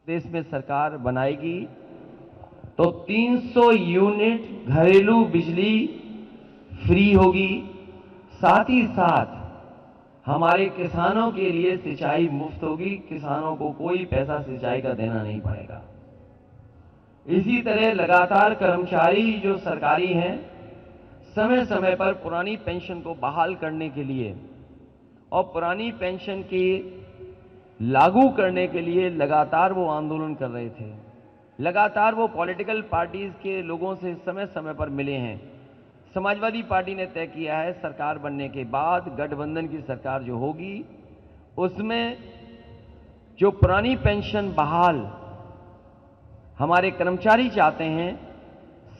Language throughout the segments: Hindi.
देश में सरकार बनाएगी तो 300 यूनिट घरेलू बिजली फ्री होगी। साथ ही साथ हमारे किसानों के लिए सिंचाई मुफ्त होगी, किसानों को कोई पैसा सिंचाई का देना नहीं पड़ेगा। इसी तरह लगातार कर्मचारी जो सरकारी हैं, समय समय पर पुरानी पेंशन को बहाल करने के लिए और पुरानी पेंशन की लागू करने के लिए लगातार वो आंदोलन कर रहे थे। लगातार वो पॉलिटिकल पार्टीज के लोगों से समय समय पर मिले हैं। समाजवादी पार्टी ने तय किया है सरकार बनने के बाद गठबंधन की सरकार जो होगी उसमें जो पुरानी पेंशन बहाल हमारे कर्मचारी चाहते हैं,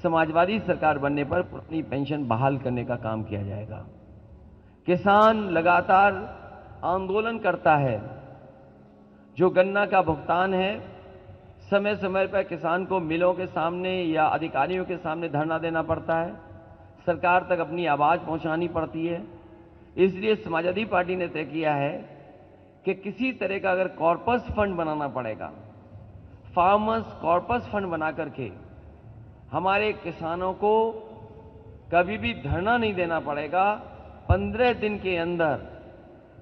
समाजवादी सरकार बनने पर पुरानी पेंशन बहाल करने का काम किया जाएगा। किसान लगातार आंदोलन करता है। जो गन्ना का भुगतान है, समय समय पर किसान को मिलों के सामने या अधिकारियों के सामने धरना देना पड़ता है, सरकार तक अपनी आवाज पहुंचानी पड़ती है। इसलिए समाजवादी पार्टी ने तय किया है कि किसी तरह का अगर कॉर्पस फंड बनाना पड़ेगा, फार्मर्स कॉर्पस फंड बना करके हमारे किसानों को कभी भी धरना नहीं देना पड़ेगा। 15 दिन के अंदर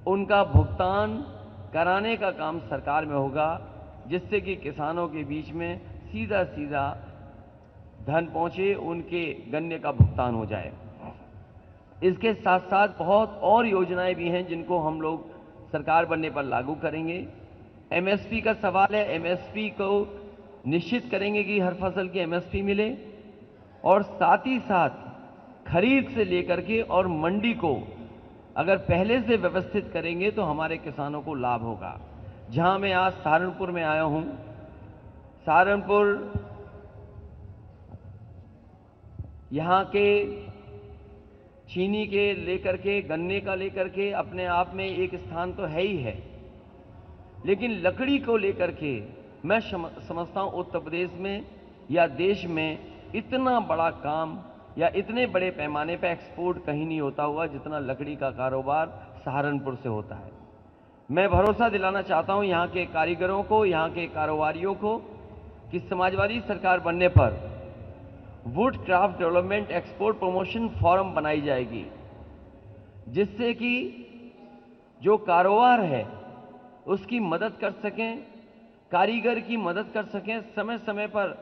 उनका भुगतान कराने का काम सरकार में होगा, जिससे कि किसानों के बीच में सीधा सीधा धन पहुंचे, उनके गन्ने का भुगतान हो जाए। इसके साथ साथ बहुत और योजनाएं भी हैं जिनको हम लोग सरकार बनने पर लागू करेंगे। एमएसपी का सवाल है, एमएसपी को निश्चित करेंगे कि हर फसल की एमएसपी मिले, और साथ ही साथ खरीद से लेकर के और मंडी को अगर पहले से व्यवस्थित करेंगे तो हमारे किसानों को लाभ होगा। जहां मैं आज सहारनपुर में आया हूं, सहारनपुर यहां के चीनी के लेकर के, गन्ने का लेकर के अपने आप में एक स्थान तो है ही है, लेकिन लकड़ी को लेकर के मैं समझता हूं उत्तर प्रदेश में या देश में इतना बड़ा काम या इतने बड़े पैमाने पर एक्सपोर्ट कहीं नहीं होता हुआ जितना लकड़ी का कारोबार सहारनपुर से होता है। मैं भरोसा दिलाना चाहता हूं यहां के कारीगरों को, यहां के कारोबारियों को कि समाजवादी सरकार बनने पर would craft development export promotion forum बनाई जाएगी, जिससे कि जो कारोबार है उसकी मदद कर सकें, कारीगर की मदद कर सकें। समय समय पर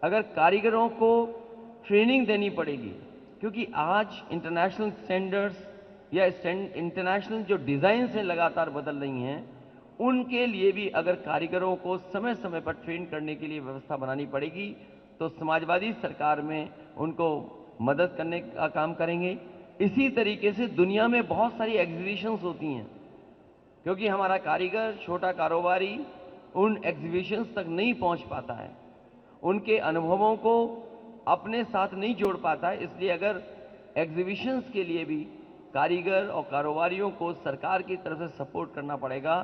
अगर कारीगरों को ट्रेनिंग देनी पड़ेगी, क्योंकि आज इंटरनेशनल स्टैंडर्ड्स या इंटरनेशनल जो डिजाइन से लगातार बदल रही हैं, उनके लिए भी अगर कारीगरों को समय समय पर ट्रेन करने के लिए व्यवस्था बनानी पड़ेगी तो समाजवादी सरकार में उनको मदद करने का काम करेंगे। इसी तरीके से दुनिया में बहुत सारी एग्जीबिशंस होती हैं, क्योंकि हमारा कारीगर, छोटा कारोबारी उन एग्जीबिशंस तक नहीं पहुंच पाता है, उनके अनुभवों को अपने साथ नहीं जोड़ पाता है। इसलिए अगर एग्जीबिशंस के लिए भी कारीगर और कारोबारियों को सरकार की तरफ से सपोर्ट करना पड़ेगा,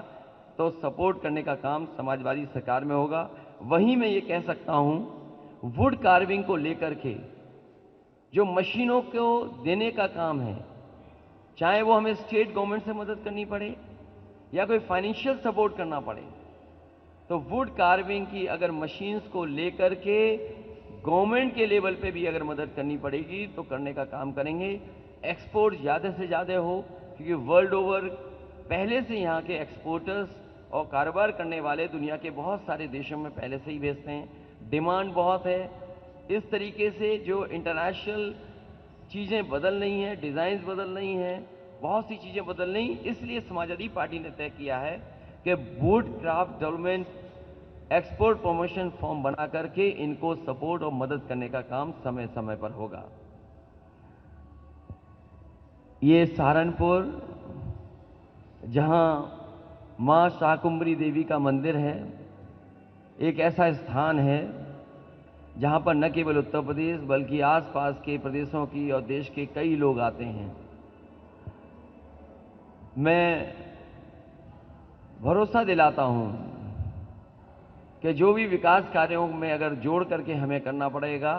तो सपोर्ट करने का काम समाजवादी सरकार में होगा। वहीं मैं ये कह सकता हूं, वुड कार्विंग को लेकर के जो मशीनों को देने का काम है, चाहे वो हमें स्टेट गवर्नमेंट से मदद करनी पड़े या कोई फाइनेंशियल सपोर्ट करना पड़े, तो वुड कार्विंग की अगर मशीन्स को लेकर के गवर्नमेंट के लेवल पे भी अगर मदद करनी पड़ेगी तो करने का काम करेंगे। एक्सपोर्ट ज़्यादा से ज़्यादा हो, क्योंकि वर्ल्ड ओवर पहले से यहाँ के एक्सपोर्टर्स और कारोबार करने वाले दुनिया के बहुत सारे देशों में पहले से ही भेजते हैं, डिमांड बहुत है। इस तरीके से जो इंटरनेशनल चीज़ें बदल रही हैं, डिज़ाइंस बदल रही हैं, बहुत सी चीज़ें बदल रही, इसलिए समाजवादी पार्टी ने तय किया है कि would craft development export promotion form बना करके इनको सपोर्ट और मदद करने का काम समय समय पर होगा। ये सहारनपुर, जहां मां शाकुंभरी देवी का मंदिर है, एक ऐसा स्थान है जहां पर न केवल उत्तर प्रदेश बल्कि आसपास के प्रदेशों की और देश के कई लोग आते हैं। मैं भरोसा दिलाता हूं कि जो भी विकास कार्यों में अगर जोड़ करके हमें करना पड़ेगा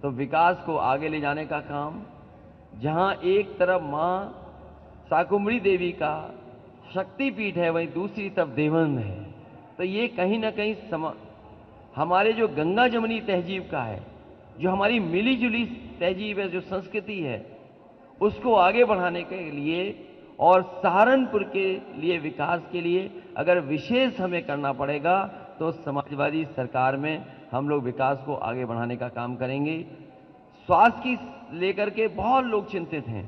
तो विकास को आगे ले जाने का काम, जहां एक तरफ मां शाकुंभरी देवी का शक्तिपीठ है, वहीं दूसरी तरफ देवन है, तो तो ये कहीं ना कहीं हमारे जो गंगा जमुनी तहजीब का है, जो हमारी मिली जुली तहजीब है, जो संस्कृति है, उसको आगे बढ़ाने के लिए और सहारनपुर के लिए विकास के लिए अगर विशेष हमें करना पड़ेगा तो समाजवादी सरकार में हम लोग विकास को आगे बढ़ाने का काम करेंगे। स्वास्थ्य की लेकर के बहुत लोग चिंतित हैं।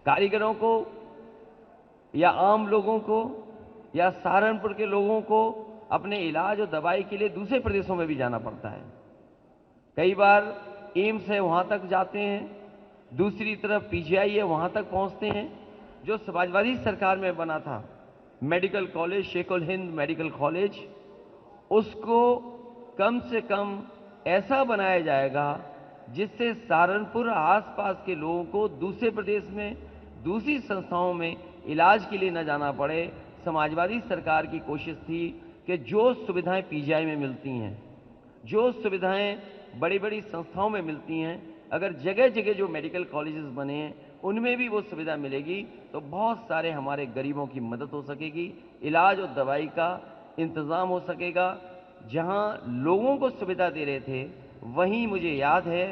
कारीगरों को या आम लोगों को या सहारनपुर के लोगों को अपने इलाज और दवाई के लिए दूसरे प्रदेशों में भी जाना पड़ता है। कई बार एम्स है वहां तक जाते हैं, दूसरी तरफ पीजीआई है वहां तक पहुंचते हैं। जो समाजवादी सरकार में बना था medical college, Sheikh ul Hind medical college, उसको कम से कम ऐसा बनाया जाएगा जिससे सहारनपुर आसपास के लोगों को दूसरे प्रदेश में दूसरी संस्थाओं में इलाज के लिए न जाना पड़े। समाजवादी सरकार की कोशिश थी कि जो सुविधाएं पीजीआई में मिलती हैं, जो सुविधाएं बड़ी बड़ी संस्थाओं में मिलती हैं, अगर जगह जगह जो मेडिकल कॉलेजेस बने हैं उनमें भी वो सुविधा मिलेगी तो बहुत सारे हमारे गरीबों की मदद हो सकेगी, इलाज और दवाई का इंतजाम हो सकेगा। जहां लोगों को सुविधा दे रहे थे, वहीं मुझे याद है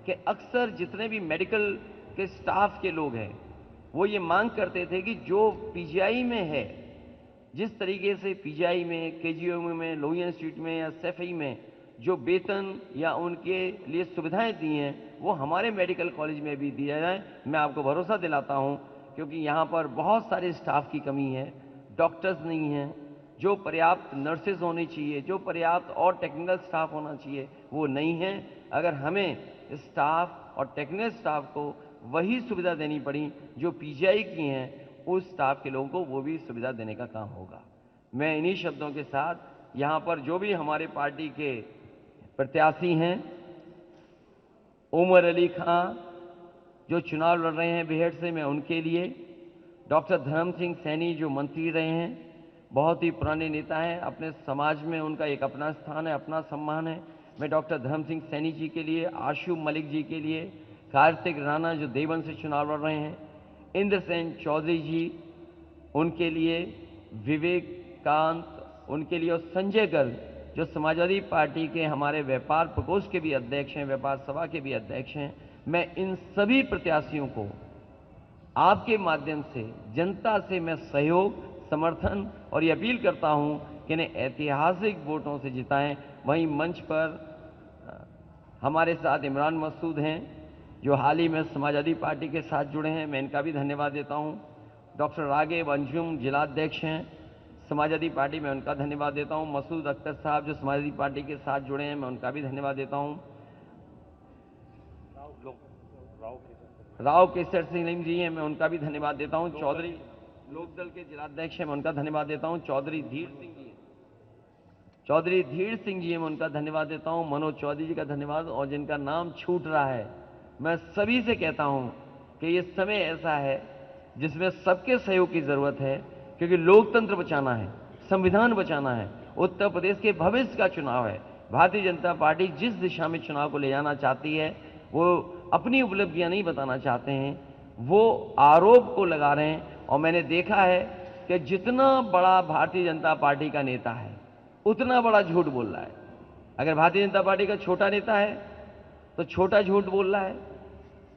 कि अक्सर जितने भी मेडिकल के स्टाफ के लोग हैं वो ये मांग करते थे कि जो पीजीआई में है, जिस तरीके से पीजीआई में, केजीएम में, लोहिया इंस्टीट्यूट में या सैफई में जो वेतन या उनके लिए सुविधाएं दी हैं वो हमारे मेडिकल कॉलेज में भी दिया जाए। मैं आपको भरोसा दिलाता हूं, क्योंकि यहां पर बहुत सारे स्टाफ की कमी है, डॉक्टर्स नहीं हैं, जो पर्याप्त नर्सेज होनी चाहिए, जो पर्याप्त और टेक्निकल स्टाफ होना चाहिए वो नहीं है। अगर हमें स्टाफ और टेक्निकल स्टाफ को वही सुविधा देनी पड़ी जो पीजीआई की हैं, उस स्टाफ के लोगों को वो भी सुविधा देने का काम होगा। मैं इन्हीं शब्दों के साथ यहां पर जो भी हमारे पार्टी के प्रत्याशी हैं, उमर अली खां जो चुनाव लड़ रहे हैं बेहट से, मैं उनके लिए, डॉक्टर धर्म सिंह सैनी जो मंत्री रहे हैं, बहुत ही पुराने नेता हैं, अपने समाज में उनका एक अपना स्थान है, अपना सम्मान है, मैं डॉक्टर धर्म सिंह सैनी जी के लिए, आशु मलिक जी के लिए, कार्तिक राणा जो देवबंद से चुनाव लड़ रहे हैं, इंद्रसेन चौधरी जी उनके लिए, विवेकांत उनके लिए, और संजय गर्ग जो समाजवादी पार्टी के हमारे व्यापार प्रकोष्ठ के भी अध्यक्ष हैं, व्यापार सभा के भी अध्यक्ष हैं। मैं इन सभी प्रत्याशियों को आपके माध्यम से जनता से मैं सहयोग, समर्थन और ये अपील करता हूं कि इन्हें ऐतिहासिक वोटों से जिताएं। वहीं मंच पर हमारे साथ इमरान मसूद हैं जो हाल ही में समाजवादी पार्टी के साथ जुड़े हैं, मैं इनका भी धन्यवाद देता हूं। डॉक्टर रागिब अंजुम जिलाध्यक्ष हैं समाजवादी पार्टी में, उनका धन्यवाद देता हूं। मसूद अख्तर साहब जो समाजवादी पार्टी के साथ जुड़े हैं, मैं उनका भी धन्यवाद देता हूं। राव केसर सिंह जी हैं, मैं उनका भी धन्यवाद देता हूं। चौधरी लोकदल के जिलाध्यक्ष हैं, मैं उनका धन्यवाद देता हूं। चौधरी धीर सिंह जी हैं, मैं उनका धन्यवाद देता हूं। मनोज चौधरी जी का धन्यवाद। और जिनका नाम छूट रहा है, मैं सभी से कहता हूं कि ये समय ऐसा है जिसमें सबके सहयोग की जरूरत है, क्योंकि लोकतंत्र बचाना है, संविधान बचाना है, उत्तर प्रदेश के भविष्य का चुनाव है। भारतीय जनता पार्टी जिस दिशा में चुनाव को ले जाना चाहती है, वो अपनी उपलब्धियां नहीं बताना चाहते हैं, वो आरोप को लगा रहे हैं। और मैंने देखा है कि जितना बड़ा भारतीय जनता पार्टी का नेता है उतना बड़ा झूठ बोल रहा है। अगर भारतीय जनता पार्टी का छोटा नेता है तो छोटा झूठ बोल रहा है,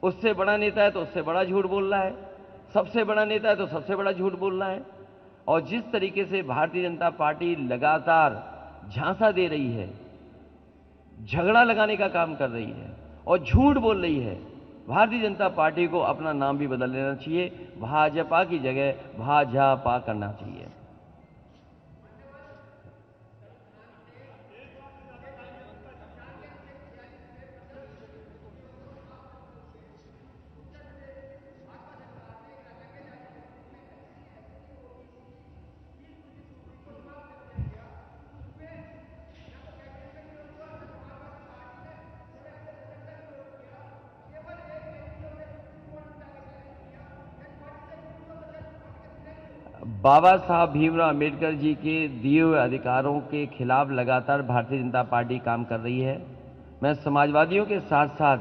उससे बड़ा नेता है तो उससे बड़ा झूठ बोल रहा है, सबसे बड़ा नेता है तो सबसे बड़ा झूठ बोल रहा है। और जिस तरीके से भारतीय जनता पार्टी लगातार झांसा दे रही है, झगड़ा लगाने का काम कर रही है और झूठ बोल रही है, भारतीय जनता पार्टी को अपना नाम भी बदल लेना चाहिए, भाजपा की जगह भाजपा करना चाहिए। बाबा साहब भीमराव अंबेडकर जी के दिए हुए अधिकारों के खिलाफ लगातार भारतीय जनता पार्टी काम कर रही है। मैं समाजवादियों के साथ साथ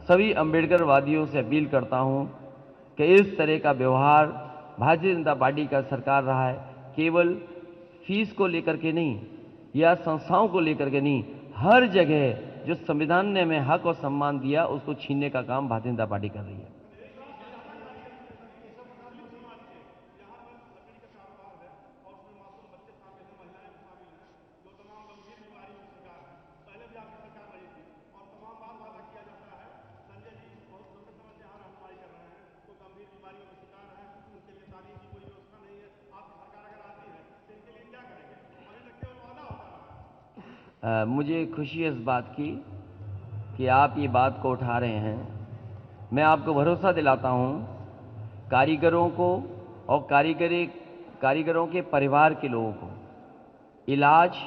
सभी अंबेडकरवादियों से अपील करता हूं कि इस तरह का व्यवहार भारतीय जनता पार्टी का सरकार रहा है, केवल फीस को लेकर के नहीं या संस्थाओं को लेकर के नहीं, हर जगह जो संविधान ने हमें हक और सम्मान दिया उसको छीनने का काम भारतीय जनता पार्टी कर रही है। मुझे खुशी है इस बात की कि आप ये बात को उठा रहे हैं। मैं आपको भरोसा दिलाता हूं, कारीगरों को और कारीगरों के परिवार के लोगों को इलाज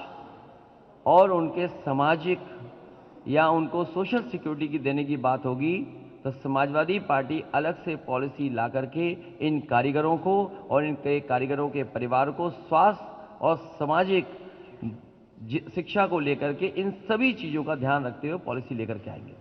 और उनके सामाजिक या उनको सोशल सिक्योरिटी की देने की बात होगी तो समाजवादी पार्टी अलग से पॉलिसी ला करके इन कारीगरों को और इनके कारीगरों के परिवार को स्वास्थ्य और सामाजिक शिक्षा को लेकर के इन सभी चीजों का ध्यान रखते हुए पॉलिसी लेकर के आएंगे।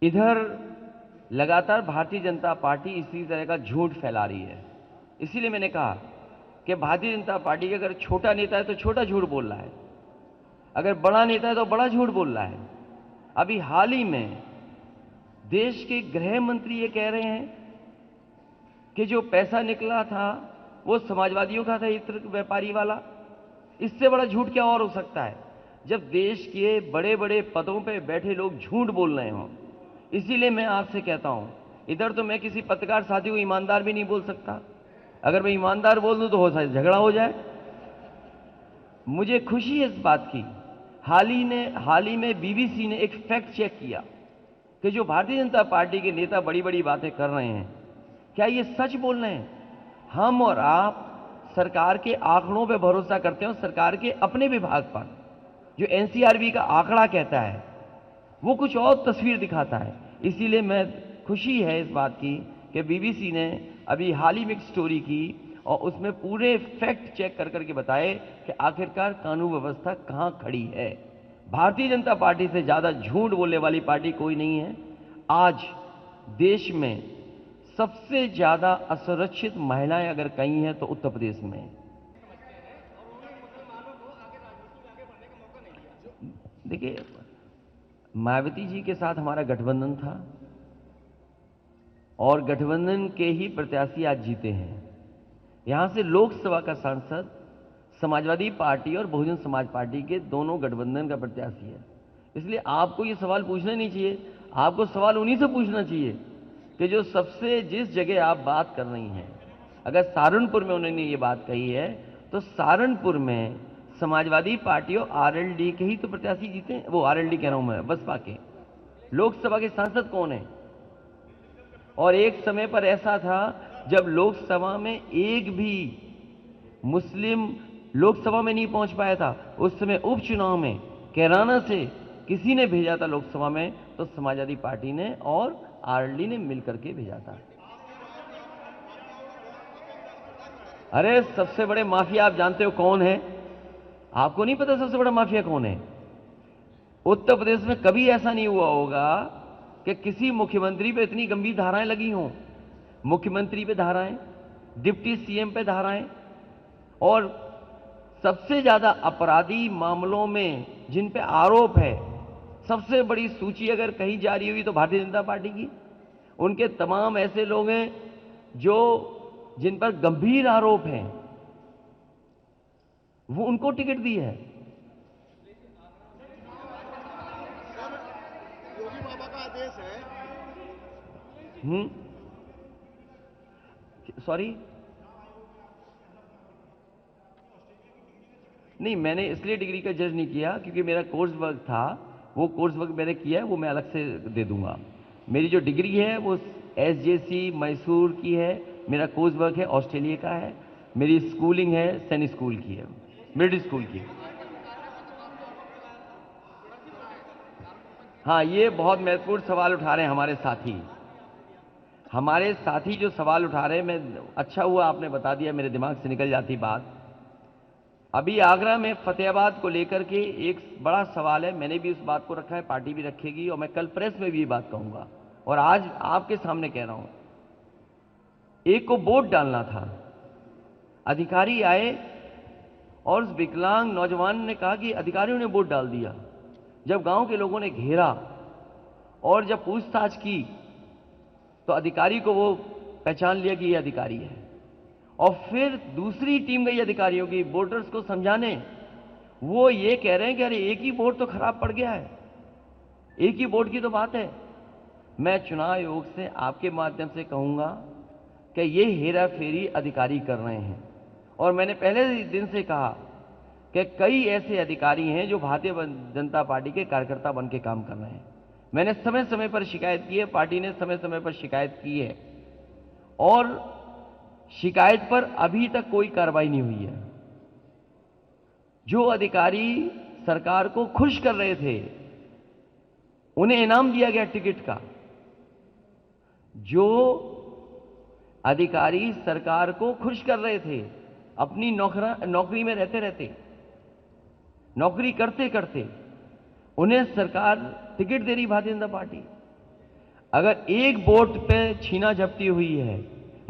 इधर लगातार भारतीय जनता पार्टी इसी तरह का झूठ फैला रही है। इसीलिए मैंने कहा कि भारतीय जनता पार्टी का अगर छोटा नेता है तो छोटा झूठ बोल रहा है, अगर बड़ा नेता है तो बड़ा झूठ बोल रहा है। अभी हाल ही में देश के गृह मंत्री ये कह रहे हैं कि जो पैसा निकला था वो समाजवादियों का था, इत्र व्यापारी वाला। इससे बड़ा झूठ क्या और हो सकता है जब देश के बड़े बड़े पदों पे बैठे लोग झूठ बोल रहे हों। इसीलिए मैं आपसे कहता हूं, इधर तो मैं किसी पत्रकार साथी को ईमानदार भी नहीं बोल सकता। अगर मैं ईमानदार बोल दूं तो हो सकता झगड़ा हो जाए। मुझे खुशी है इस बात की, हाल ही में बीबीसी ने एक फैक्ट चेक किया कि जो भारतीय जनता पार्टी के नेता बड़ी बड़ी बातें कर रहे हैं, क्या ये सच बोल रहे हैं? हम और आप सरकार के आंकड़ों पर भरोसा करते हैं और सरकार के अपने विभाग पर जो एनसीआरबी का आंकड़ा कहता है वो कुछ और तस्वीर दिखाता है। इसीलिए मैं खुशी है इस बात की कि बीबीसी ने अभी हाल ही में एक स्टोरी की और उसमें पूरे फैक्ट चेक कर करके बताए कि आखिरकार कानून व्यवस्था कहां खड़ी है। भारतीय जनता पार्टी से ज्यादा झूठ बोलने वाली पार्टी कोई नहीं है। आज देश में सबसे ज्यादा असुरक्षित महिलाएं अगर कहीं हैं तो उत्तर प्रदेश में। देखिए, मायावती जी के साथ हमारा गठबंधन था और गठबंधन के ही प्रत्याशी आज जीते हैं। यहां से लोकसभा का सांसद समाजवादी पार्टी और बहुजन समाज पार्टी के दोनों गठबंधन का प्रत्याशी है। इसलिए आपको ये सवाल पूछना नहीं चाहिए, आपको सवाल उन्हीं से पूछना चाहिए कि जो सबसे जिस जगह आप बात कर रही हैं, अगर सहारनपुर में उन्होंने ये बात कही है तो सहारनपुर में समाजवादी पार्टी और आरएलडी के ही तो प्रत्याशी जीते हैं। वो आरएलडी कह रहा हूं मैं, बसपा के लोकसभा के सांसद कौन है? और एक समय पर ऐसा था जब लोकसभा में एक भी मुस्लिम लोकसभा में नहीं पहुंच पाया था। उस समय उपचुनाव में कैराना से किसी ने भेजा था लोकसभा में तो समाजवादी पार्टी ने और आरएलडी ने मिलकर के भेजा था। अरे सबसे बड़े माफिया आप जानते हो कौन है? आपको नहीं पता सबसे बड़ा माफिया कौन है? उत्तर प्रदेश में कभी ऐसा नहीं हुआ होगा कि किसी मुख्यमंत्री पे इतनी गंभीर धाराएं लगी हों। मुख्यमंत्री पे धाराएं, डिप्टी सीएम पे धाराएं, और सबसे ज्यादा अपराधी मामलों में जिन पे आरोप है, सबसे बड़ी सूची अगर कहीं जारी हुई तो भारतीय जनता पार्टी की। उनके तमाम ऐसे लोग हैं जो जिन पर गंभीर आरोप हैं, वो उनको टिकट दी है। योगी बाबा का आदेश है। सॉरी, नहीं, मैंने इसलिए डिग्री का जज नहीं किया क्योंकि मेरा कोर्स वर्क था। वो कोर्स वर्क मैंने किया है, वो मैं अलग से दे दूंगा। मेरी जो डिग्री है वो एसजेसी मैसूर की है। मेरा कोर्स वर्क है ऑस्ट्रेलिया का है। मेरी स्कूलिंग है सैनिक स्कूल की है, मिलिट्री स्कूल की। हाँ, ये बहुत महत्वपूर्ण सवाल उठा रहे हैं हमारे साथी। हमारे साथी जो सवाल उठा रहे हैं, मैं अच्छा हुआ आपने बता दिया, मेरे दिमाग से निकल जाती बात। अभी आगरा में फतेहाबाद को लेकर के एक बड़ा सवाल है, मैंने भी उस बात को रखा है, पार्टी भी रखेगी, और मैं कल प्रेस में भी ये बात कहूंगा और आज आपके सामने कह रहा हूं। एक को वोट डालना था, अधिकारी आए और उस विकलांग नौजवान ने कहा कि अधिकारियों ने वोट डाल दिया। जब गांव के लोगों ने घेरा और जब पूछताछ की तो अधिकारी को वो पहचान लिया कि ये अधिकारी है, और फिर दूसरी टीम गई अधिकारियों की वोटर्स को समझाने। वो ये कह रहे हैं कि अरे एक ही वोट तो खराब पड़ गया है, एक ही वोट की तो बात है। मैं चुनाव आयोग से आपके माध्यम से कहूंगा कि ये हेरा फेरी अधिकारी कर रहे हैं, और मैंने पहले दिन से कहा कि कई ऐसे अधिकारी हैं जो भारतीय जनता पार्टी के कार्यकर्ता बन के काम कर रहे हैं। मैंने समय समय पर शिकायत की है, पार्टी ने समय समय पर शिकायत की है, और शिकायत पर अभी तक कोई कार्रवाई नहीं हुई है। जो अधिकारी सरकार को खुश कर रहे थे उन्हें इनाम दिया गया टिकट का। जो अधिकारी सरकार को खुश कर रहे थे अपनी नौकरी में रहते रहते, नौकरी करते करते, उन्हें सरकार टिकट दे रही भारतीय जनता पार्टी। अगर एक वोट पे छीना झपटी हुई है,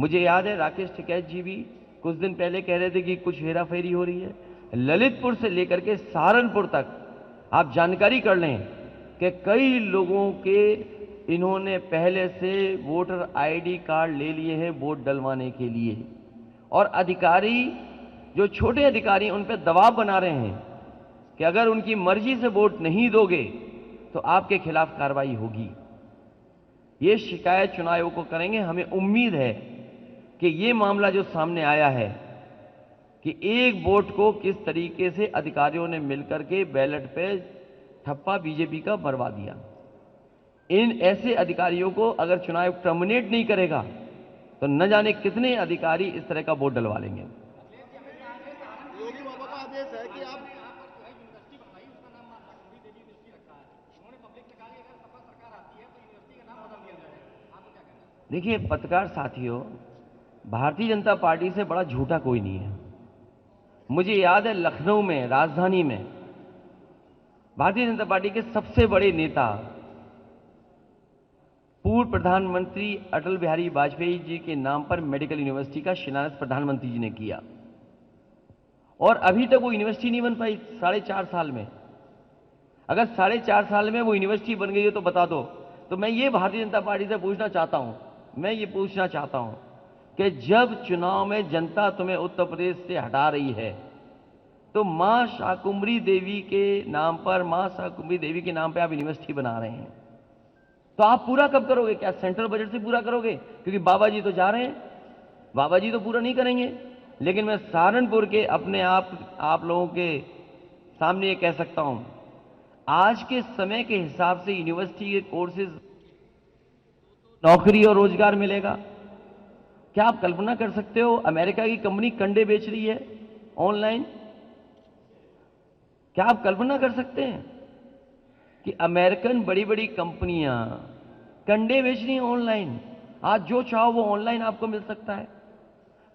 मुझे याद है राकेश टिकैत जी भी कुछ दिन पहले कह रहे थे कि कुछ हेराफेरी हो रही है। ललितपुर से लेकर के सहारनपुर तक आप जानकारी कर लें कि कई लोगों के इन्होंने पहले से वोटर आईडी कार्ड ले लिए हैं वोट डलवाने के लिए, और अधिकारी जो छोटे अधिकारी उन पर दबाव बना रहे हैं कि अगर उनकी मर्जी से वोट नहीं दोगे तो आपके खिलाफ कार्रवाई होगी। ये शिकायत चुनाव आयोग को करेंगे। हमें उम्मीद है कि ये मामला जो सामने आया है कि एक वोट को किस तरीके से अधिकारियों ने मिलकर के बैलेट पे ठप्पा बीजेपी का मरवा दिया, इन ऐसे अधिकारियों को अगर चुनाव आयोग टर्मिनेट नहीं करेगा तो न जाने कितने अधिकारी इस तरह का वोट डलवा लेंगे। देखिए पत्रकार साथियों, भारतीय जनता पार्टी से बड़ा झूठा कोई नहीं है। मुझे याद है लखनऊ में, राजधानी में, भारतीय जनता पार्टी के सबसे बड़े नेता पूर्व प्रधानमंत्री अटल बिहारी वाजपेयी जी के नाम पर मेडिकल यूनिवर्सिटी का शिलान्यास प्रधानमंत्री जी ने किया, और अभी तक वो यूनिवर्सिटी नहीं बन पाई 4.5 साल में। अगर 4.5 साल में वो यूनिवर्सिटी बन गई है तो बता दो। तो मैं ये भारतीय जनता पार्टी से पूछना चाहता हूं, मैं ये पूछना चाहता हूं कि जब चुनाव में जनता तुम्हें उत्तर प्रदेश से हटा रही है तो मां शाकुंभरी देवी के नाम पर, मां शाकुंभरी देवी के नाम पर आप यूनिवर्सिटी बना रहे हैं, तो आप पूरा कब करोगे? क्या सेंट्रल बजट से पूरा करोगे? क्योंकि बाबा जी तो जा रहे हैं, बाबा जी तो पूरा नहीं करेंगे। लेकिन मैं सहारनपुर के अपने आप लोगों के सामने ये कह सकता हूं, आज के समय के हिसाब से यूनिवर्सिटी के कोर्सेज, नौकरी और रोजगार मिलेगा। क्या आप कल्पना कर सकते हो अमेरिका की कंपनी कंडे बेच रही है ऑनलाइन? क्या आप कल्पना कर सकते हैं कि अमेरिकन बड़ी बड़ी कंपनियां कंडे बेच रही हैं ऑनलाइन? आज जो चाहो वो ऑनलाइन आपको मिल सकता है।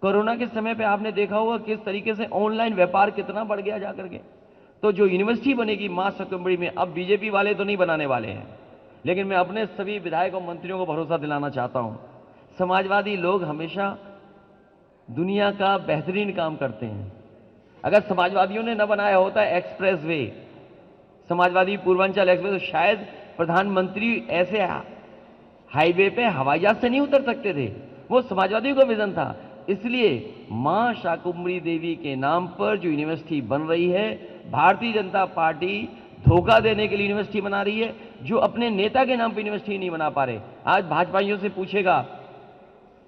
कोरोना के समय पे आपने देखा होगा किस तरीके से ऑनलाइन व्यापार कितना बढ़ गया जाकर के। तो जो यूनिवर्सिटी बनेगी मां शाकुंभरी में, अब बीजेपी वाले तो नहीं बनाने वाले हैं, लेकिन मैं अपने सभी विधायक और मंत्रियों को भरोसा दिलाना चाहता हूं, समाजवादी लोग हमेशा दुनिया का बेहतरीन काम करते हैं। अगर समाजवादियों ने न बनाया होता express way, Samajwadi Purvanchal express, तो शायद प्रधानमंत्री ऐसे हाईवे पे हवाई जहाज से नहीं उतर सकते थे। वो समाजवादियों का विजन था। इसलिए मां शाकुंभरी देवी के नाम पर जो यूनिवर्सिटी बन रही है, भारतीय जनता पार्टी धोखा देने के लिए यूनिवर्सिटी बना रही है, जो अपने नेता के नाम पर यूनिवर्सिटी नहीं बना पा रहे। आज भाजपाइयों से पूछेगा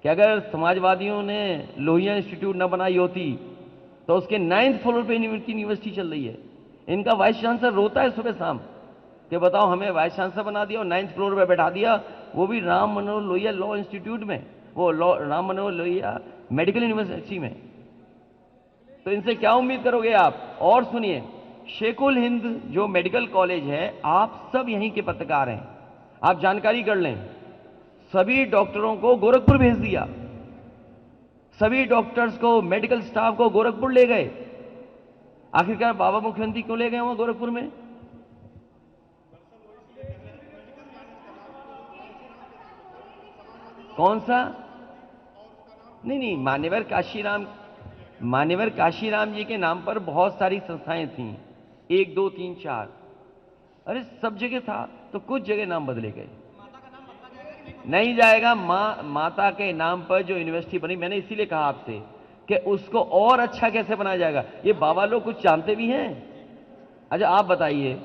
कि अगर समाजवादियों ने लोहिया इंस्टीट्यूट न बनाई होती तो उसके 9th फ्लोर पे यूनिवर्सिटी चल रही है। इनका वाइस चांसलर रोता है सुबह शाम कि बताओ हमें वाइस चांसलर बना दिया और 9th फ्लोर पे बैठा दिया, वो भी राम मनोहर लोहिया लॉ इंस्टीट्यूट में, वो राम मनोहर लोहिया मेडिकल यूनिवर्सिटी में। तो इनसे क्या उम्मीद करोगे आप? और सुनिए, शेखुल हिंद जो मेडिकल कॉलेज है, आप सब यहीं के पत्रकार हैं, आप जानकारी कर लें, सभी डॉक्टरों को गोरखपुर भेज दिया, सभी डॉक्टर्स को, मेडिकल स्टाफ को गोरखपुर ले गए। आखिरकार बाबा मुख्यमंत्री क्यों ले गए वहां गोरखपुर में? कौन सा? नहीं, मान्यवर काशीराम जी के नाम पर बहुत सारी संस्थाएं थीं, 1 2 3 4, अरे सब जगह था, तो कुछ जगह नाम बदले गए। नहीं जाएगा। माता के नाम पर जो यूनिवर्सिटी बनी, मैंने इसीलिए कहा आपसे कि उसको और अच्छा कैसे बनाया जाएगा। ये बाबा लोग कुछ जानते भी हैं? अच्छा आप बताइए,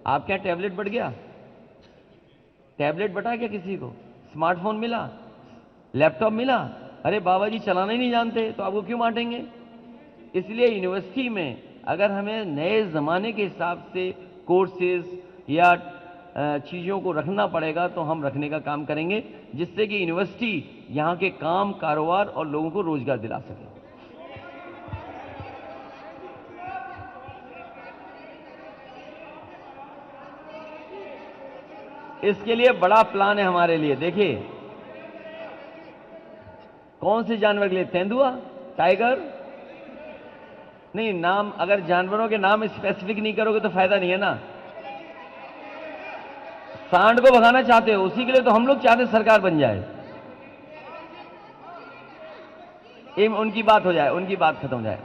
आपके यहां टैबलेट बढ़ गया? टैबलेट बटा क्या किसी को? स्मार्टफोन मिला, लैपटॉप मिला? अरे बाबा जी चलाना ही नहीं जानते, तो आपको क्यों बांटेंगे? इसलिए यूनिवर्सिटी में अगर हमें नए जमाने के हिसाब से कोर्सेज या चीजों को रखना पड़ेगा, तो हम रखने का काम करेंगे, जिससे कि यूनिवर्सिटी यहां के काम, कारोबार और लोगों को रोजगार दिला सके। इसके लिए बड़ा प्लान है हमारे लिए। देखिए, कौन से जानवर के लिए? तेंदुआ, टाइगर? नहीं, नाम अगर जानवरों के नाम स्पेसिफिक नहीं करोगे तो फायदा नहीं है ना। सांड को भगाना चाहते हो, उसी के लिए तो हम लोग चाहते सरकार बन जाए, उनकी बात हो जाए, उनकी बात खत्म हो जाए।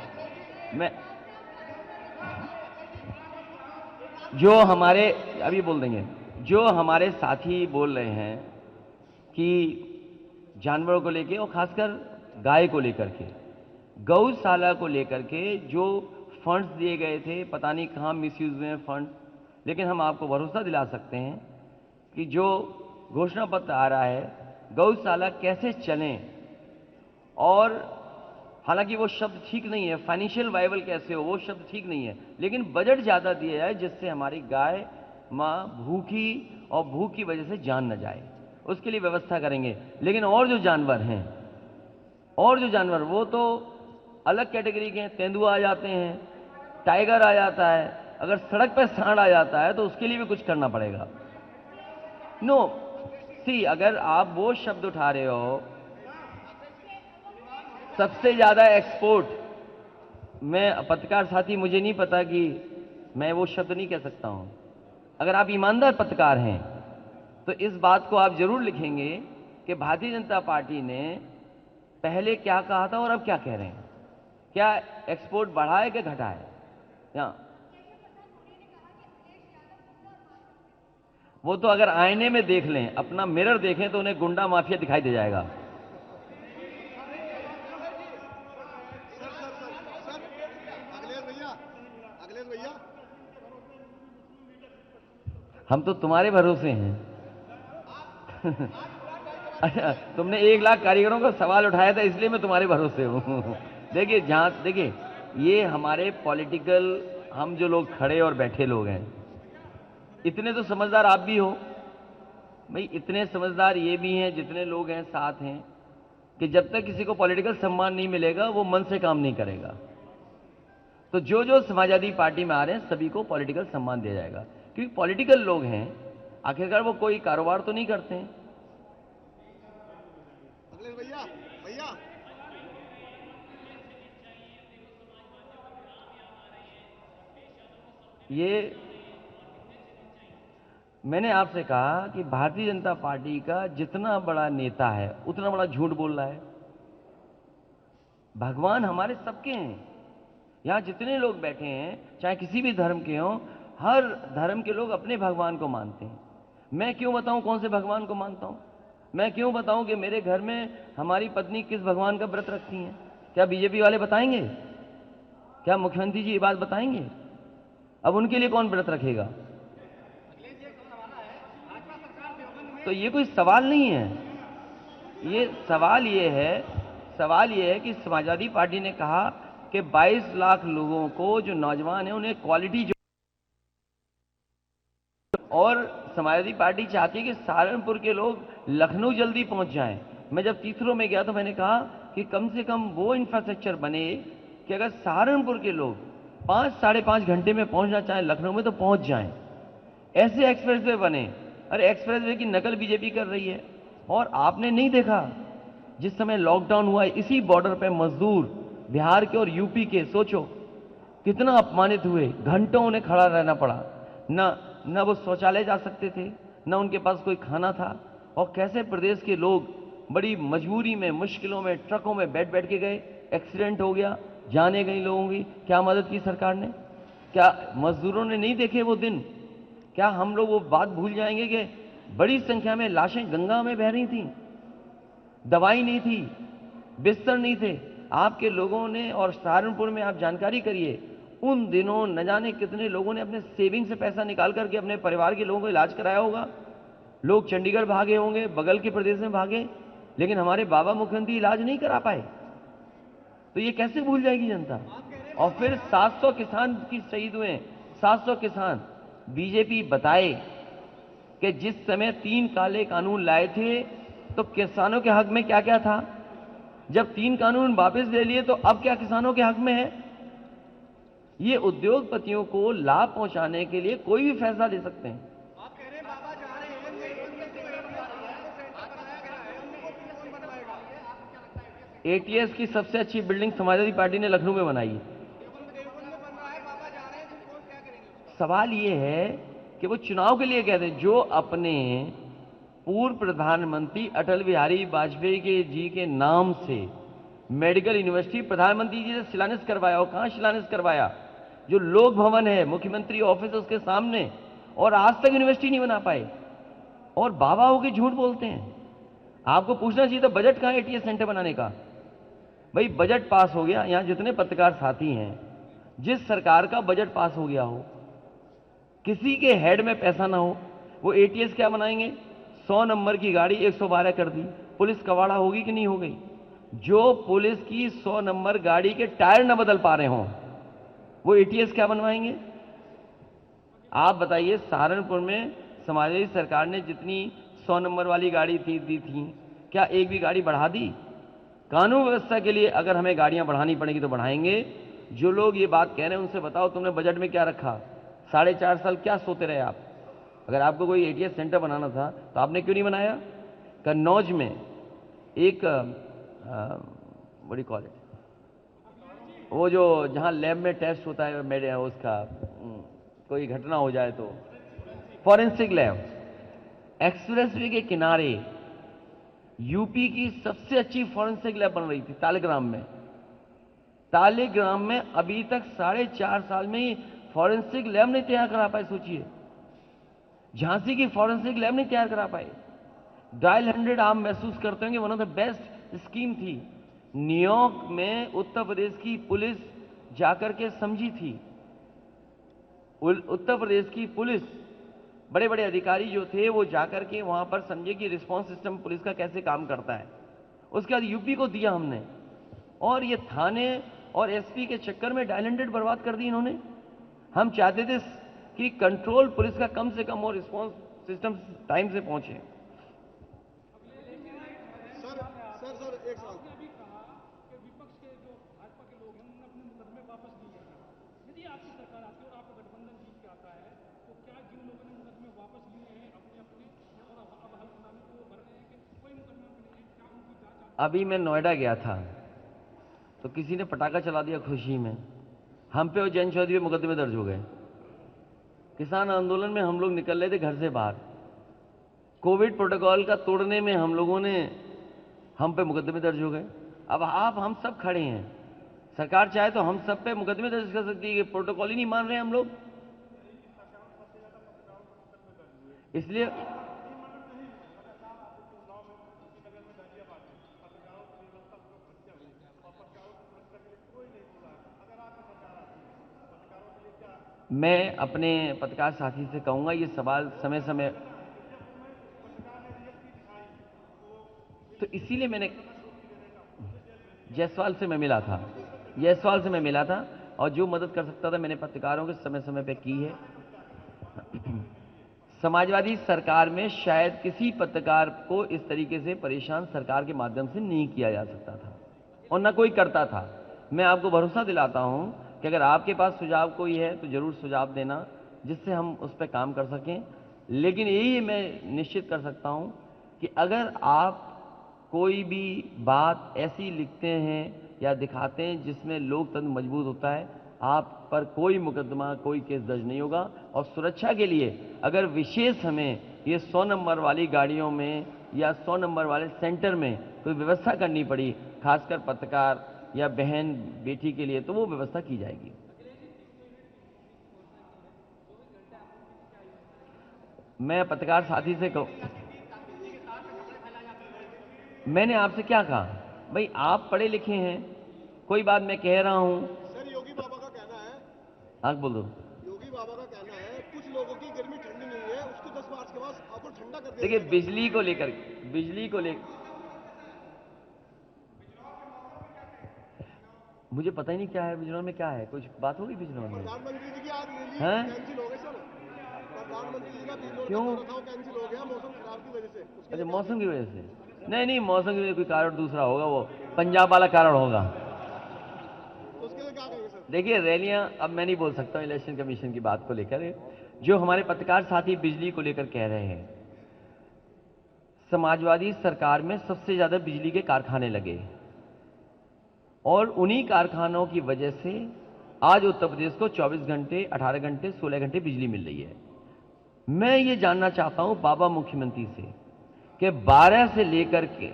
मैं जो हमारे अभी बोल देंगे, जो हमारे साथी बोल रहे हैं कि जानवरों को लेके और खासकर गाय को लेकर के, गौशाला को लेकर के जो फंड्स दिए गए थे, पता नहीं कहां मिसयूज हुए हैं फंड्स, लेकिन हम आपको भरोसा दिला सकते हैं कि जो घोषणा पत्र आ रहा है, गौशाला कैसे चलें, और हालांकि वो शब्द ठीक नहीं है, फाइनेंशियल वायबल कैसे हो, वो शब्द ठीक नहीं है, लेकिन बजट ज्यादा दिया जाए जिससे हमारी गाय मां भूखी और भूख की वजह से जान न जाए, उसके लिए व्यवस्था करेंगे। लेकिन और जो जानवर हैं, वो तो अलग कैटेगरी के हैं। तेंदुआ आ जाते हैं, टाइगर आ जाता है, अगर सड़क पर सांड आ जाता है तो उसके लिए भी कुछ करना पड़ेगा। नो सी, अगर आप वो शब्द उठा रहे हो, सबसे ज्यादा एक्सपोर्ट, मैं पत्रकार साथी, मुझे नहीं पता कि मैं वो शब्द नहीं कह सकता हूं। अगर आप ईमानदार पत्रकार हैं तो इस बात को आप जरूर लिखेंगे कि भारतीय जनता पार्टी ने पहले क्या कहा था और अब क्या कह रहे हैं। क्या एक्सपोर्ट बढ़ा है कि घटा है? या वो तो अगर आईने में देख लें, अपना मिरर देखें, तो उन्हें गुंडा माफिया दिखाई दे जाएगा। अखिलेश भैया, हम तो तुम्हारे भरोसे हैं। अच्छा, तुमने 1 लाख कारीगरों का सवाल उठाया था, इसलिए मैं तुम्हारे भरोसे हूं। देखिए, ये हमारे पॉलिटिकल, हम जो लोग खड़े और बैठे लोग हैं, इतने तो समझदार आप भी हो भाई, इतने समझदार ये भी हैं, जितने लोग हैं साथ हैं, कि जब तक किसी को पॉलिटिकल सम्मान नहीं मिलेगा वो मन से काम नहीं करेगा। तो जो समाजवादी पार्टी में आ रहे हैं सभी को पॉलिटिकल सम्मान दिया जाएगा, क्योंकि पॉलिटिकल लोग हैं, आखिरकार वो कोई कारोबार तो नहीं करते हैं। भैया ये मैंने आपसे कहा कि भारतीय जनता पार्टी का जितना बड़ा नेता है उतना बड़ा झूठ बोल रहा है। भगवान हमारे सबके हैं, यहां जितने लोग बैठे हैं चाहे किसी भी धर्म के हों, हर धर्म के लोग अपने भगवान को मानते हैं। मैं क्यों बताऊं कौन से भगवान को मानता हूं? मैं क्यों बताऊं कि मेरे घर में हमारी पत्नी किस भगवान का व्रत रखती हैं? क्या बीजेपी वाले बताएंगे? क्या मुख्यमंत्री जी ये बात बताएंगे? अब उनके लिए कौन व्रत रखेगा? तो ये कोई सवाल नहीं है। ये सवाल ये है कि समाजवादी पार्टी ने कहा कि 22 लाख लोगों को, जो नौजवान हैं, उन्हें क्वालिटी जो, और समाजवादी पार्टी चाहती है कि सहारनपुर के लोग लखनऊ जल्दी पहुंच जाएं। मैं जब तीसरों में गया तो मैंने कहा कि कम से कम वो इंफ्रास्ट्रक्चर बने कि अगर सहारनपुर के लोग 5 साढ़े 5 घंटे में पहुंचना चाहें लखनऊ में तो पहुंच जाएं। ऐसे एक्सप्रेसवे बने। अरे एक्सप्रेसवे की नकल बीजेपी कर रही है। और आपने नहीं देखा जिस समय लॉकडाउन हुआ इसी बॉर्डर पे मजदूर बिहार के और यूपी के, सोचो कितना अपमानित हुए, घंटों उन्हें खड़ा रहना पड़ा, ना वो शौचालय जा सकते थे, ना उनके पास कोई खाना था, और कैसे प्रदेश के लोग बड़ी मजबूरी में, मुश्किलों में, ट्रकों में बैठ बैठ के गए, एक्सीडेंट हो गया, जाने गई लोगों की, क्या मदद की सरकार ने? क्या मजदूरों ने नहीं देखे वो दिन? क्या हम लोग वो बात भूल जाएंगे कि बड़ी संख्या में लाशें गंगा में बह रही थीं, दवाई नहीं थी, बिस्तर नहीं थे आपके लोगों ने? और सहारनपुर में आप जानकारी करिए, उन दिनों न जाने कितने लोगों ने अपने सेविंग से पैसा निकाल करके अपने परिवार के लोगों को इलाज कराया होगा। लोग चंडीगढ़ भागे होंगे, बगल के प्रदेश में भागे, लेकिन हमारे बाबा मुख्यमंत्री इलाज नहीं करा पाए। तो ये कैसे भूल जाएगी जनता? और फिर 700 किसान की शहीद हुए, 700 किसान। बीजेपी बताए कि जिस समय 3 काले कानून लाए थे तो किसानों के हक में क्या क्या था, जब 3 कानून वापस ले लिए तो अब क्या किसानों के हक में है? ये उद्योगपतियों को लाभ पहुंचाने के लिए कोई भी फैसला ले सकते हैं। आप कह रहे हैं बाबा जा रहे हैं, एटीएस की सबसे अच्छी बिल्डिंग समाजवादी पार्टी ने लखनऊ में बनाई है। सवाल ये है कि वो चुनाव के लिए कहते हैं, जो अपने पूर्व प्रधानमंत्री अटल बिहारी वाजपेयी के जी के नाम से मेडिकल यूनिवर्सिटी प्रधानमंत्री जी ने शिलान्यास करवाया, और कहां शिलान्यास करवाया? जो लोक भवन है, मुख्यमंत्री ऑफिस है उसके सामने, और आज तक यूनिवर्सिटी नहीं बना पाए, और बाबा होके झूठ बोलते हैं। आपको पूछना चाहिए था बजट कहां है एटीएस सेंटर बनाने का? भाई बजट पास हो गया, यहां जितने पत्रकार साथी हैं, जिस सरकार का बजट पास हो गया हो, किसी के हेड में पैसा ना हो, वो एटीएस क्या बनाएंगे? 100 नंबर की गाड़ी 112 कर दी, पुलिस कवाड़ा होगी कि नहीं हो गई? जो पुलिस की 100 नंबर गाड़ी के टायर न बदल पा रहे हों, वो एटीएस क्या बनवाएंगे? आप बताइए, सहारनपुर में समाजवादी सरकार ने जितनी 100 नंबर वाली गाड़ी दी थी, क्या एक भी गाड़ी बढ़ा दी? कानून व्यवस्था के लिए अगर हमें गाड़ियां बढ़ानी पड़ेगी तो बढ़ाएंगे। जो लोग ये बात कह रहे हैं उनसे बताओ तुमने बजट में क्या रखा? 4.5 साल क्या सोते रहे आप? अगर आपको कोई एटीएस सेंटर बनाना था तो आपने क्यों नहीं बनाया? कन्नौज में एक बड़ी कॉलेज, वो जो जहां लैब में टेस्ट होता है मेरे उसका, कोई घटना हो जाए तो फॉरेंसिक लैब, एक्सप्रेसवे के किनारे यूपी की सबसे अच्छी फॉरेंसिक लैब बन रही थी तालिग्राम में। तालिग्राम में अभी तक 4.5 साल में ही फॉरेंसिक लैब नहीं तैयार करा पाए। सोचिए, झांसी की फॉरेंसिक लैब नहीं तैयार करा पाए। डायल 100 आप महसूस करते होंगे, one of the best scheme थी। न्यूयॉर्क में उत्तर प्रदेश की पुलिस जाकर के समझी थी। उत्तर प्रदेश की पुलिस, बड़े बड़े अधिकारी जो थे वो जाकर के वहां पर समझे कि रिस्पांस सिस्टम पुलिस का कैसे काम करता है। उसके बाद यूपी को दिया हमने, और ये थाने और एसपी के चक्कर में डायल 100 बर्बाद कर दी इन्होंने। हम चाहते थे कि कंट्रोल पुलिस का कम से कम और रिस्पांस सिस्टम टाइम से पहुंचे। सर एक सवाल, अभी मैं नोएडा गया था तो किसी ने पटाखा चला दिया खुशी में, हम पे और जैन चौधरी पे मुकदमे दर्ज हो गए। किसान आंदोलन में हम लोग निकल रहे थे घर से बाहर, कोविड प्रोटोकॉल का तोड़ने में हम पे मुकदमे दर्ज हो गए। अब आप हम सब खड़े हैं, सरकार चाहे तो हम सब पे मुकदमे दर्ज कर सकती है कि प्रोटोकॉल ही नहीं मान रहे हम लोग। इसलिए मैं अपने पत्रकार साथी से कहूंगा ये सवाल समय समय, तो इसीलिए मैंने जायसवाल से मैं मिला था और जो मदद कर सकता था मैंने पत्रकारों के समय समय पे की है। समाजवादी सरकार में शायद किसी पत्रकार को इस तरीके से परेशान सरकार के माध्यम से नहीं किया जा सकता था, और न कोई करता था। मैं आपको भरोसा दिलाता हूं कि अगर आपके पास सुझाव कोई है तो जरूर सुझाव देना, जिससे हम उस पर काम कर सकें। लेकिन यही मैं निश्चित कर सकता हूं कि अगर आप कोई भी बात ऐसी लिखते हैं या दिखाते हैं जिसमें लोकतंत्र मजबूत होता है, आप पर कोई मुकदमा, कोई केस दर्ज नहीं होगा। और सुरक्षा के लिए अगर विशेष हमें ये 100 नंबर वाली गाड़ियों में या 100 नंबर वाले सेंटर में कोई व्यवस्था करनी पड़ी, खासकर पत्रकार या बहन बेटी के लिए, तो वो व्यवस्था की जाएगी। मैं पत्रकार साथी से कहूं, मैंने आपसे क्या कहा भाई, आप पढ़े लिखे हैं, कोई बात मैं कह रहा हूं। सर योगी बाबा का कहना है, आग बोलो। योगी बाबा का कहना है कुछ लोगों की गर्मी ठंडी नहीं है, उसको 10 मार्च के बाद आपको ठंडा कर दिया देखिए, जाएगा। बिजली को लेकर मुझे पता ही नहीं क्या है बिजनौर में, क्या है, कुछ बात होगी बिजनौर में? प्रधानमंत्री जी की आज रैली हैं? कैंसिल हो गई सर। प्रधानमंत्री जी का बिजनौर क्यों? का दौरा था, वो कैंसिल हो गया मौसम खराब की वजह से। उसके अच्छा, लिए मौसम की वजह से? नहीं नहीं, मौसम की वजह से कोई कारण दूसरा होगा, वो पंजाब वाला कारण होगा। तो उसके लिए क्या कहेंगे सर? देखिए, रैलियां अब मैं नहीं बोल सकता हूं इलेक्शन कमीशन की बात को लेकर। जो हमारे पत्रकार साथी बिजली को लेकर कह रहे हैं, समाजवादी सरकार में सबसे ज्यादा बिजली के कारखाने लगे और उन्हीं कारखानों की वजह से आज उत्तर प्रदेश को 24 घंटे, 18 घंटे, 16 घंटे बिजली मिल रही है। मैं ये जानना चाहता हूं बाबा मुख्यमंत्री से कि 12 से लेकर के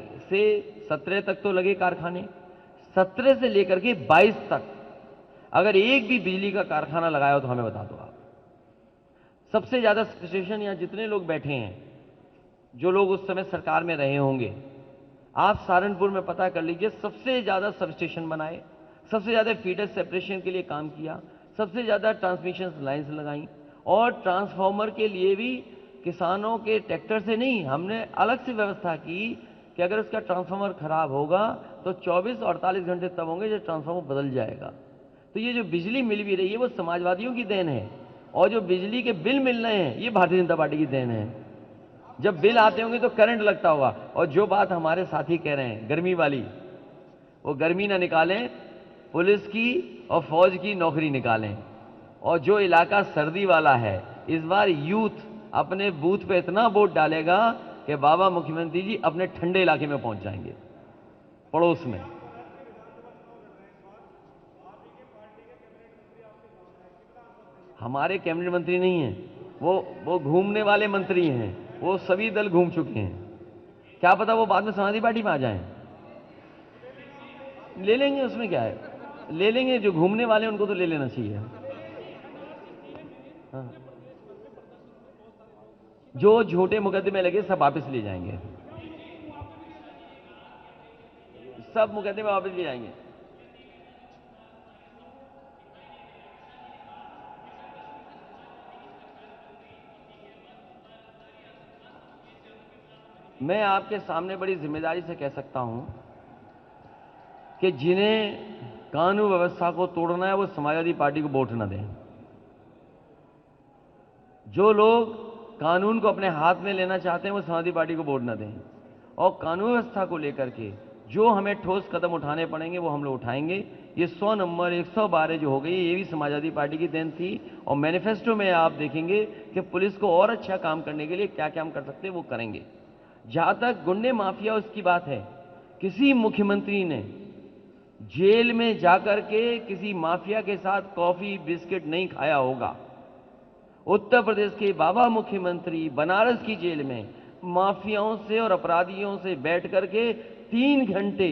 17 तक तो लगे कारखाने, 17 से लेकर के 22 तक अगर एक भी बिजली का कारखाना लगाया हो तो हमें बता दो आप। सबसे ज्यादा स्टेशन, या जितने लोग बैठे हैं, जो लोग उस समय सरकार में रहे होंगे, आप सहारनपुर में पता कर लीजिए, सबसे ज्यादा सब स्टेशन बनाए, सबसे ज्यादा फीडर सेपरेशन के लिए काम किया, सबसे ज्यादा ट्रांसमिशन लाइन्स लगाई, और ट्रांसफार्मर के लिए भी किसानों के ट्रैक्टर से नहीं, हमने अलग से व्यवस्था की कि अगर उसका ट्रांसफार्मर खराब होगा तो 24 और 48 घंटे तब होंगे जब ट्रांसफार्मर बदल जाएगा। तो ये जो बिजली मिल भी रही है वो समाजवादियों की देन है, और जो बिजली के बिल मिल रहे हैं ये भारतीय जनता पार्टी की देन है। जब बिल आते होंगे तो करंट लगता होगा। और जो बात हमारे साथी कह रहे हैं गर्मी वाली, वो गर्मी ना निकालें, पुलिस की और फौज की नौकरी निकालें। और जो इलाका सर्दी वाला है, इस बार यूथ अपने बूथ पे इतना वोट डालेगा कि बाबा मुख्यमंत्री जी अपने ठंडे इलाके में पहुंच जाएंगे, पड़ोस में। हमारे कैबिनेट मंत्री नहीं हैं, वो घूमने वाले मंत्री हैं, वो सभी दल घूम चुके हैं। क्या पता वो बाद में समाजवादी पार्टी में आ जाएं। ले लेंगे, उसमें क्या है, ले लेंगे। जो घूमने वाले हैं उनको तो ले लेना चाहिए। हाँ। जो झूठे मुकदमे लगे सब वापस ले जाएंगे, सब मुकदमे वापस ले जाएंगे। मैं आपके सामने बड़ी जिम्मेदारी से कह सकता हूं कि जिन्हें कानून व्यवस्था को तोड़ना है वो समाजवादी पार्टी को वोट न दें। जो लोग कानून को अपने हाथ में लेना चाहते हैं वो समाजवादी पार्टी को वोट न दें। और कानून व्यवस्था को लेकर के जो हमें ठोस कदम उठाने पड़ेंगे वो हम लोग उठाएंगे। ये 100 नंबर 112 जो हो गई, ये भी समाजवादी पार्टी की देन थी। और मैनिफेस्टो में आप देखेंगे कि पुलिस को और अच्छा काम करने के लिए क्या क्या हम कर सकते हैं वो करेंगे। जहां तक गुंडे माफिया उसकी बात है, किसी मुख्यमंत्री ने जेल में जाकर के किसी माफिया के साथ कॉफी बिस्किट नहीं खाया होगा। उत्तर प्रदेश के बाबा मुख्यमंत्री बनारस की जेल में माफियाओं से और अपराधियों से बैठ करके 3 घंटे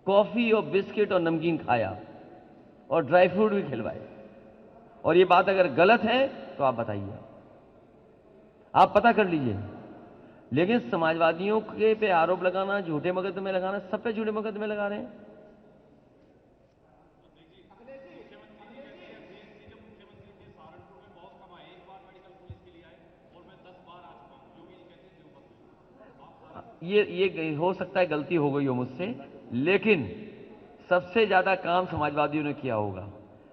कॉफी और बिस्किट और नमकीन खाया और ड्राई फ्रूट भी खिलवाए। और ये बात अगर गलत है तो आप बताइए, आप पता कर लीजिए। लेकिन समाजवादियों के पे आरोप लगाना, झूठे मुकदमे लगाना, सब पे झूठे मुकदमे लगा रहे हैं। ये हो सकता है गलती हो गई हो मुझसे, लेकिन सबसे ज्यादा काम समाजवादियों ने किया होगा।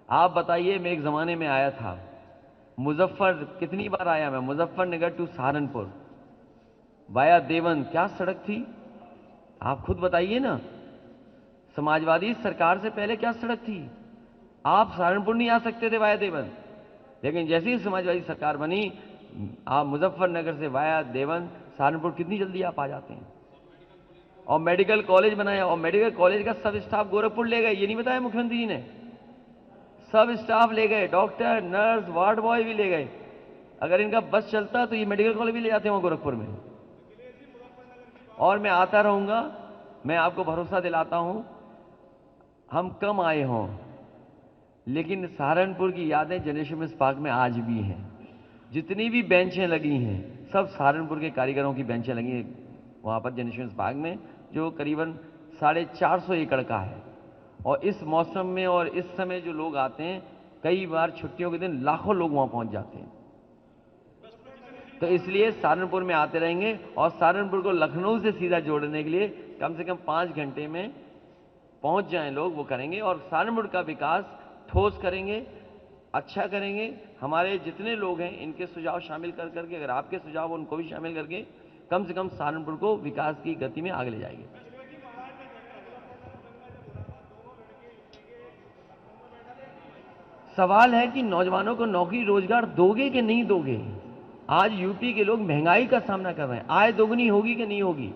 आप बताइए, मैं एक जमाने में आया था कितनी बार आया मैं, मुजफ्फरनगर टू सहारनपुर वाया देवन, क्या सड़क थी, आप खुद बताइए ना। समाजवादी सरकार से पहले क्या सड़क थी, आप सहारनपुर नहीं आ सकते थे वाया देवन। लेकिन जैसे ही समाजवादी सरकार बनी, आप मुजफ्फरनगर से वाया देवन सहारनपुर कितनी जल्दी आप आ जाते हैं। और मेडिकल कॉलेज बनाया, और मेडिकल कॉलेज का सब स्टाफ गोरखपुर ले गए, ये नहीं बताया मुख्यमंत्री जी ने। सब स्टाफ ले गए, डॉक्टर, नर्स, वार्ड बॉय भी ले गए। अगर इनका बस चलता तो ये मेडिकल कॉलेज भी ले जाते हैं गोरखपुर में। और मैं आता रहूंगा, मैं आपको भरोसा दिलाता हूं, हम कम आए हों लेकिन सहारनपुर की यादें जनरेशन मिस पार्क में आज भी हैं। जितनी भी बेंचें लगी हैं सब सहारनपुर के कारीगरों की बेंचें लगी हैं वहां पर जनरेशन मिस पार्क में, जो करीबन 450 एकड़ का है। और इस मौसम में और इस समय जो लोग आते हैं, कई बार छुट्टियों के दिन लाखों लोग वहां पहुंच जाते हैं। तो इसलिए सहारनपुर में आते रहेंगे, और सहारनपुर को लखनऊ से सीधा जोड़ने के लिए कम से कम 5 घंटे में पहुंच जाएं लोग, वो करेंगे। और सहारनपुर का विकास ठोस करेंगे, अच्छा करेंगे। हमारे जितने लोग हैं इनके सुझाव शामिल कर करके, अगर आपके सुझाव उनको भी शामिल करके कम से कम सहारनपुर को विकास की गति में आगे ले जाएंगे। सवाल है कि नौजवानों को नौकरी रोजगार दोगे कि नहीं दोगे। आज यूपी के लोग महंगाई का सामना कर रहे हैं, आय दोगुनी होगी कि नहीं होगी।